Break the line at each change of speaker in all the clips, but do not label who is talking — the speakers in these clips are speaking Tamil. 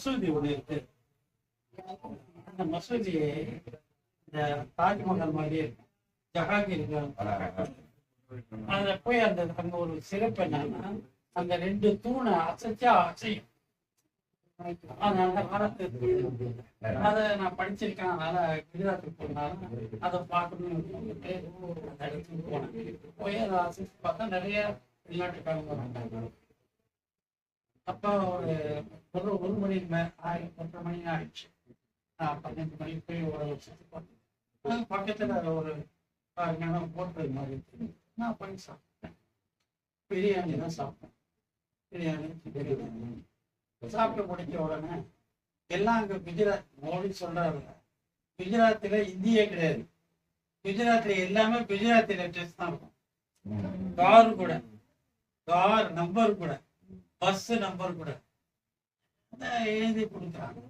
மசூதி ஒண்ணு இருக்கு. அந்த மசூதி இந்த தாஜ்மஹால் மாதிரியே இருக்கு. ஜஹாங்கீர் அத போய் அங்க ஒரு சிறப்பு என்னன்னா, அந்த 2 தூணை அசைச்சா அசையும். அது அந்த காலத்து அதை நான் படிச்சிருக்கேன். அதனால குஜராத்துக்கு போனாலும் அதை பார்க்கணும்னு சொல்லிட்டு அந்த இடத்துக்கு போனேன். போய் அதை அசைச்சு பார்த்தா நிறைய வெளிநாட்டுக்காரங்க வந்தாங்க. அப்போ ஒரு மணி 1:30 மணி ஆயிடுச்சு. 12 மணிக்கு போய் ஒரு சுற்றி பார்த்தேன். பக்கத்துல ஒரு போட்டது மாதிரி இருக்கு. நான் போய் சாப்பிட்டேன். பிரியாணி தான் சாப்பிட்டேன். பிரியாணி சாப்பிட்டு முடிச்ச உடனே எல்லாம் அங்க குஜராத் மோடி சொல்றாரு, குஜராத்ல இந்தியே கிடையாது. குஜராத்ல எல்லாமே குஜராத்தி லெட்டர்ஸ் தான் இருக்கும். கார் கூட, கார் நம்பர் கூட, பஸ் நம்பர் கூட எழுதி கொடுக்குறாங்க.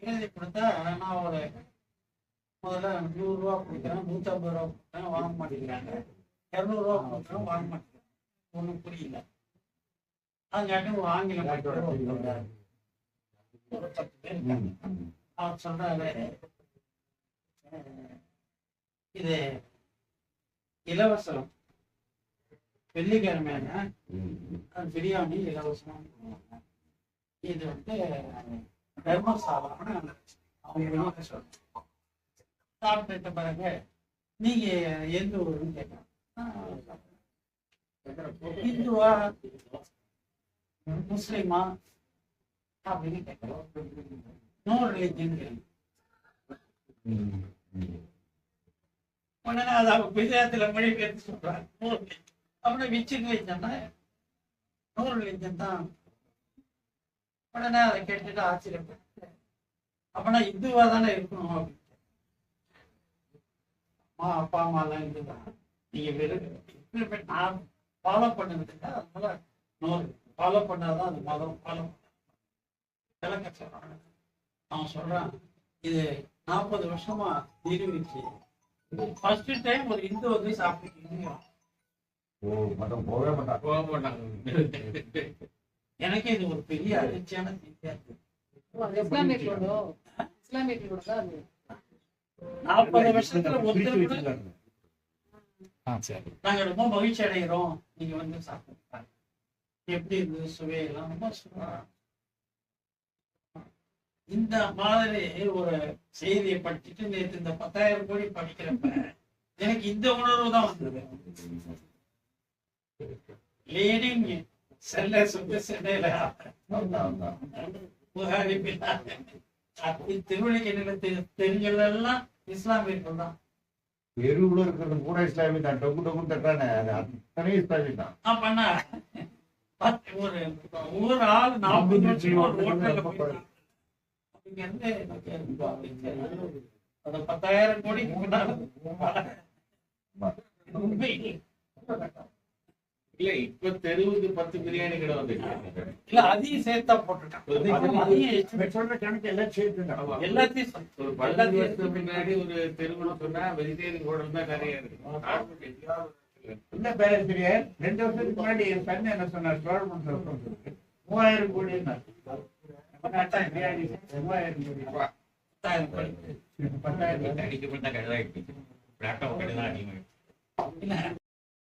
எழுதி கொடுத்தா நான் ஒரு முதல்ல 100 ரூபா கொடுக்குறேன், 150 ரூபா கொடுக்குறேன், வாங்க மாட்டேங்கிறாங்க. 200 ரூபா கொடுக்குறேன், வாங்க மாட்டேங்கிறேன். ஒன்றும் புரியல. அதுக்காட்டி ஒரு ஆங்கிலம் ஒரு 10 பேர் இருக்காங்க. அவர் சொல்றாரு, இது இலவசம், வெள்ளிக்கிழமையான பிரியாணி இலவசம், இது தர்மசாலான்னு அவங்க சொல்றாங்க. சாப்பிட்ட பிறகு நீங்க எந்த ஊருன்னு கேட்கலாம். இந்துவா முஸ்லிமா அப்படின்னு கேட்கலாம். No religion. உடனே அதை அவங்க குஜராத்தில் மொழிபெயர்த்து சொல்றாங்க. அப்படின்னா விச்சு ரிலிஜன்னா நோ ரிலிஜன் தான். உடனே அதை கேட்டுட்டு ஆச்சரியப்பட்டு, அப்படின்னா இந்துவா தானே இருக்கணும் அப்படின்னு. அப்பா அம்மா எல்லாம் இதுதான், நீங்க வெறும் நான் ஃபாலோ பண்ணதுக்கு அதனால ஃபாலோ பண்ணாதான் அந்த மதம் ஃபாலோ விளக்க சொல்றாங்க. அவன் சொல்றான், இது 40 வருஷமா நிரூபிச்சு ஃபர்ஸ்ட் டைம் ஒரு இந்து சாப்பிட்டு எனக்கு இது ஒரு பெரிய அதிர்ச்சியான செய்தியா இருக்கு. 40 வருஷத்துல ஒருத்தர் நாங்க ரொம்ப மகிழ்ச்சி அடைகிறோம், நீங்க சாப்பிட்டு எப்படி இருந்தது, சுவையெல்லாம் ரொம்ப சொல்றாங்க. இந்த மாதிரி ஒரு செய்தியை படிச்சுட்டு நேற்று இந்த 10,000 கோடி படிக்கிறப்ப எனக்கு இந்த உணர்வு தான் வந்தது. லீடிங் செல்லர்ஸ் சென்னையில புகாரி திருவள்ளிக்கேணியில தெரிஞ்சதெல்லாம் இஸ்லாமியர்கள் தான்.
தெருவுல இருக்கிறது கூட இஸ்லாமி தான். டொக்கு டொக்கு தட்டானே அத்தனை இஸ்லாமி தான்.
பண்ணா ஒரு ஆள் 40 வருஷம் ஒரு ஹோட்டல்ல போயிட்டாங்க. இங்க இருந்து 10,000 கோடிக்கு
இல்ல இப்ப தெருவுக்கு 10 பிரியாணி கடை வந்து
இல்ல அதையும் சேர்த்தா போட்டுட்டான்.
எல்லாத்தையும் ஒரு 10 வருஷத்துக்கு முன்னாடி ஒரு தெருவுன்னு சொன்னா வெஜிடேரியன் ஹோட்டல் தான் நிறைய இருக்கு.
இல்ல பேரன் 2 வருஷத்துக்கு முன்னாடி என் கண்ணு என்ன சொன்னார், 3000 கோடி பிரியாணி 3000 கோடி 10,000
அடிக்கப்பட்ட கடை தான் அதிகமாயிடுச்சு.